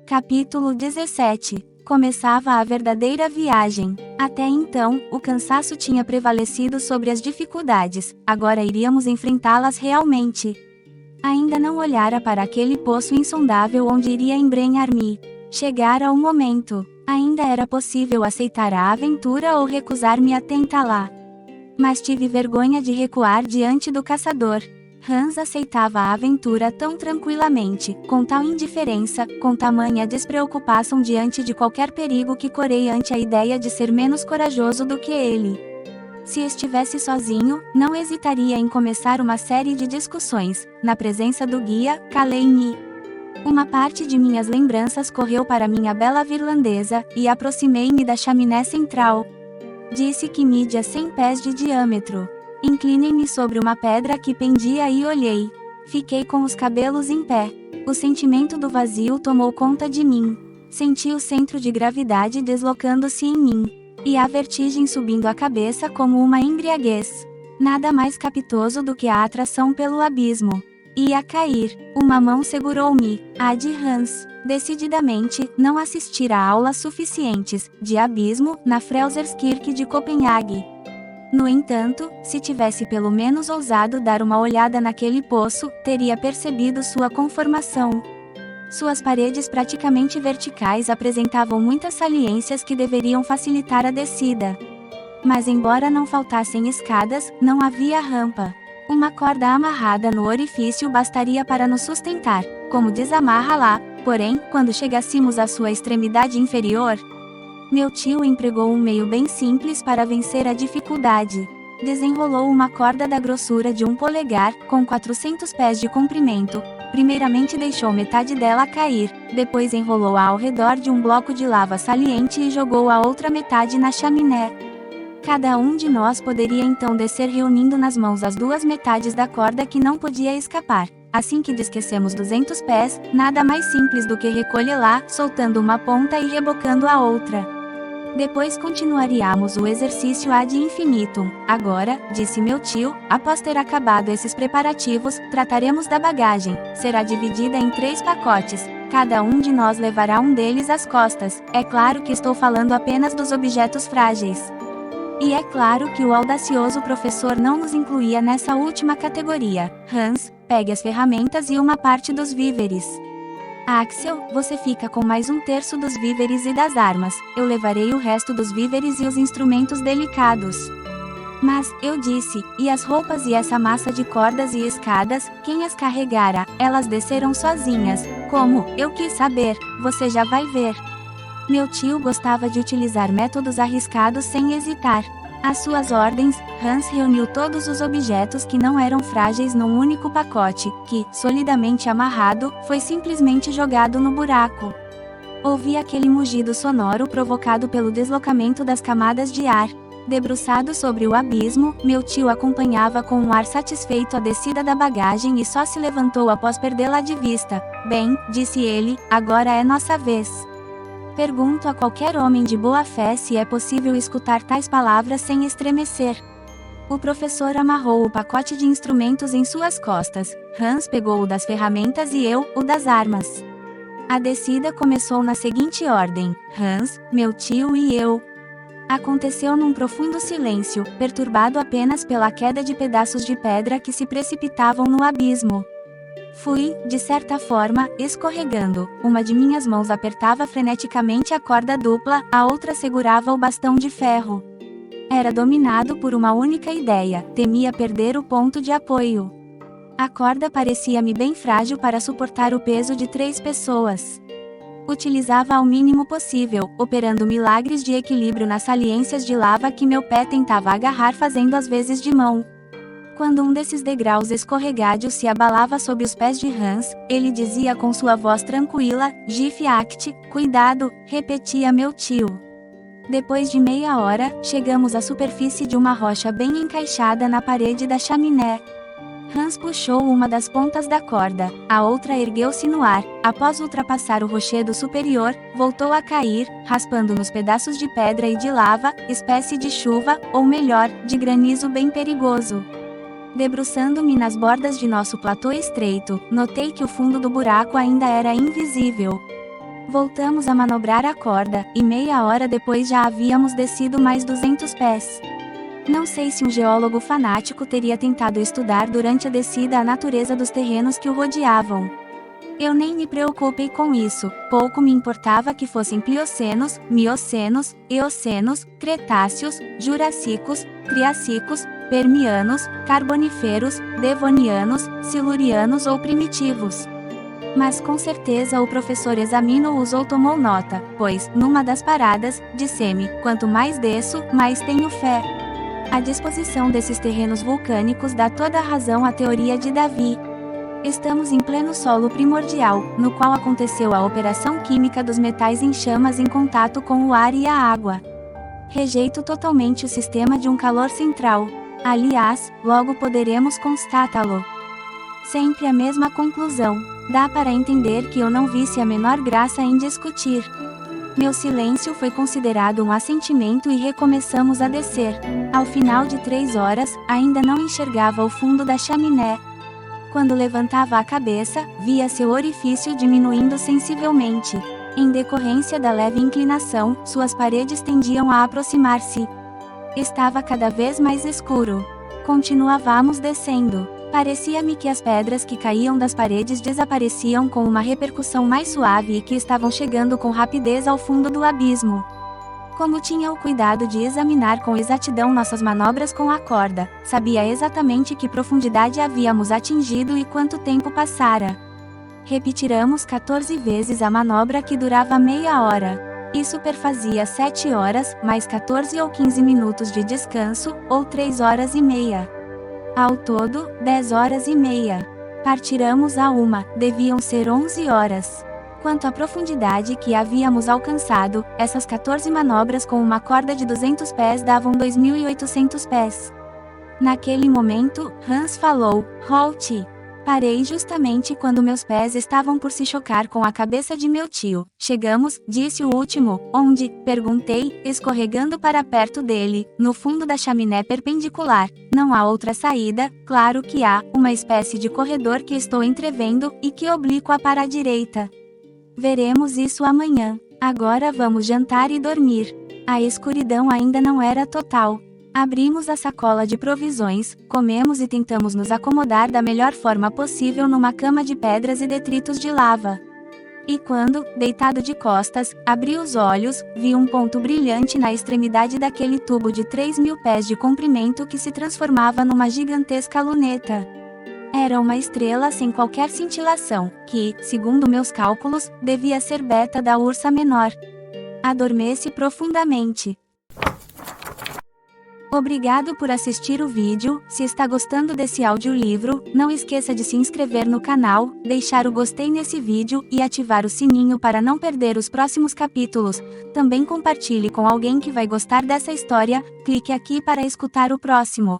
Capítulo 17. Começava a verdadeira viagem. Até então, o cansaço tinha prevalecido sobre as dificuldades, agora iríamos enfrentá-las realmente. Ainda não olhara para aquele poço insondável onde iria embrenhar-me. Chegara o momento. Ainda era possível aceitar a aventura ou recusar-me a tentá-la. Mas tive vergonha de recuar diante do caçador. Hans aceitava a aventura tão tranquilamente, com tal indiferença, com tamanha despreocupação diante de qualquer perigo que corei ante a ideia de ser menos corajoso do que ele. Se estivesse sozinho, não hesitaria em começar uma série de discussões. Na presença do guia, calei-me. Uma parte de minhas lembranças correu para minha bela virlandesa, e aproximei-me da chaminé central. Disse que media 100 pés de diâmetro. Inclinei-me sobre uma pedra que pendia e olhei. Fiquei com os cabelos em pé. O sentimento do vazio tomou conta de mim. Senti o centro de gravidade deslocando-se em mim. E a vertigem subindo a cabeça como uma embriaguez. Nada mais capitoso do que a atração pelo abismo. Ia cair. Uma mão segurou-me, a de Hans. Decididamente, não assistira a aulas suficientes de abismo na Frelserskirke de Copenhague. No entanto, se tivesse pelo menos ousado dar uma olhada naquele poço, teria percebido sua conformação. Suas paredes praticamente verticais apresentavam muitas saliências que deveriam facilitar a descida. Mas embora não faltassem escadas, não havia rampa. Uma corda amarrada no orifício bastaria para nos sustentar, como desamarra lá, porém, quando chegássemos à sua extremidade inferior, meu tio empregou um meio bem simples para vencer a dificuldade. Desenrolou uma corda da grossura de um polegar, com 400 pés de comprimento. Primeiramente deixou metade dela cair, depois enrolou-a ao redor de um bloco de lava saliente e jogou a outra metade na chaminé. Cada um de nós poderia então descer reunindo nas mãos as duas metades da corda que não podia escapar. Assim que desquecemos 200 pés, nada mais simples do que recolhê-la, soltando uma ponta e rebocando a outra. Depois continuaríamos o exercício ad infinitum. Agora, disse meu tio, após ter acabado esses preparativos, trataremos da bagagem. Será dividida em 3 pacotes. Cada um de nós levará um deles às costas. É claro que estou falando apenas dos objetos frágeis. E é claro que o audacioso professor não nos incluía nessa última categoria. Hans, pegue as ferramentas e uma parte dos víveres. Axel, você fica com mais 1/3 dos víveres e das armas. Eu levarei o resto dos víveres e os instrumentos delicados. Mas, eu disse, e as roupas e essa massa de cordas e escadas, quem as carregara? Elas desceram sozinhas. Como? Eu quis saber. Você já vai ver. Meu tio gostava de utilizar métodos arriscados sem hesitar. Às suas ordens, Hans reuniu todos os objetos que não eram frágeis num único pacote, que, solidamente amarrado, foi simplesmente jogado no buraco. Ouvi aquele mugido sonoro provocado pelo deslocamento das camadas de ar. Debruçado sobre o abismo, meu tio acompanhava com um ar satisfeito a descida da bagagem e só se levantou após perdê-la de vista. Bem, disse ele, agora é nossa vez. Pergunto a qualquer homem de boa fé se é possível escutar tais palavras sem estremecer. O professor amarrou o pacote de instrumentos em suas costas. Hans pegou o das ferramentas e eu, o das armas. A descida começou na seguinte ordem: Hans, meu tio e eu. Aconteceu num profundo silêncio, perturbado apenas pela queda de pedaços de pedra que se precipitavam no abismo. Fui, de certa forma, escorregando. Uma de minhas mãos apertava freneticamente a corda dupla, a outra segurava o bastão de ferro. Era dominado por uma única ideia: temia perder o ponto de apoio. A corda parecia-me bem frágil para suportar o peso de 3 pessoas. Utilizava ao mínimo possível, operando milagres de equilíbrio nas saliências de lava que meu pé tentava agarrar fazendo as vezes de mão. Quando um desses degraus escorregádios se abalava sob os pés de Hans, ele dizia com sua voz tranquila, Gif act, cuidado, repetia meu tio. Depois de meia hora, chegamos à superfície de uma rocha bem encaixada na parede da chaminé. Hans puxou uma das pontas da corda, a outra ergueu-se no ar. Após ultrapassar o rochedo superior, voltou a cair, raspando nos pedaços de pedra e de lava, espécie de chuva, ou melhor, de granizo bem perigoso. Debruçando-me nas bordas de nosso platô estreito, notei que o fundo do buraco ainda era invisível. Voltamos a manobrar a corda, e meia hora depois já havíamos descido mais 200 pés. Não sei se um geólogo fanático teria tentado estudar durante a descida a natureza dos terrenos que o rodeavam. Eu nem me preocupei com isso, pouco me importava que fossem Pliocenos, Miocenos, Eocenos, Cretáceos, Jurássicos, Triássicos, Permianos, Carboníferos, Devonianos, Silurianos ou primitivos. Mas com certeza o professor Examino-os ou tomou nota, pois, numa das paradas, disse-me, quanto mais desço, mais tenho fé. A disposição desses terrenos vulcânicos dá toda a razão à teoria de Davi. Estamos em pleno solo primordial, no qual aconteceu a operação química dos metais em chamas em contato com o ar e a água. Rejeito totalmente o sistema de um calor central. Aliás, logo poderemos constatá-lo. Sempre a mesma conclusão. Dá para entender que eu não visse a menor graça em discutir. Meu silêncio foi considerado um assentimento e recomeçamos a descer. Ao final de 3 horas, ainda não enxergava o fundo da chaminé. Quando levantava a cabeça, via seu orifício diminuindo sensivelmente. Em decorrência da leve inclinação, suas paredes tendiam a aproximar-se. Estava cada vez mais escuro. Continuávamos descendo. Parecia-me que as pedras que caíam das paredes desapareciam com uma repercussão mais suave e que estavam chegando com rapidez ao fundo do abismo. Como tinha o cuidado de examinar com exatidão nossas manobras com a corda, sabia exatamente que profundidade havíamos atingido e quanto tempo passara. Repetiramos 14 vezes a manobra que durava meia hora. Isso perfazia 7 horas, mais 14 ou 15 minutos de descanso, ou 3 horas e meia. Ao todo, 10 horas e meia. Partiramos a 1, deviam ser 11 horas. Quanto à profundidade que havíamos alcançado, essas 14 manobras com uma corda de 200 pés davam 2.800 pés. Naquele momento, Hans falou, "Halt!" Parei justamente quando meus pés estavam por se chocar com a cabeça de meu tio. "Chegamos", disse o último. "Onde?", perguntei, escorregando para perto dele, no fundo da chaminé perpendicular. "Não há outra saída, claro que há, uma espécie de corredor que estou entrevendo, e que oblíqua para a direita. Veremos isso amanhã. Agora vamos jantar e dormir." A escuridão ainda não era total. Abrimos a sacola de provisões, comemos e tentamos nos acomodar da melhor forma possível numa cama de pedras e detritos de lava. E quando, deitado de costas, abri os olhos, vi um ponto brilhante na extremidade daquele tubo de 3.000 pés de comprimento que se transformava numa gigantesca luneta. Era uma estrela sem qualquer cintilação, que, segundo meus cálculos, devia ser Beta da Ursa Menor. Adormece profundamente. Obrigado por assistir o vídeo. Se está gostando desse audiolivro, não esqueça de se inscrever no canal, deixar o gostei nesse vídeo e ativar o sininho para não perder os próximos capítulos. Também compartilhe com alguém que vai gostar dessa história. Clique aqui para escutar o próximo.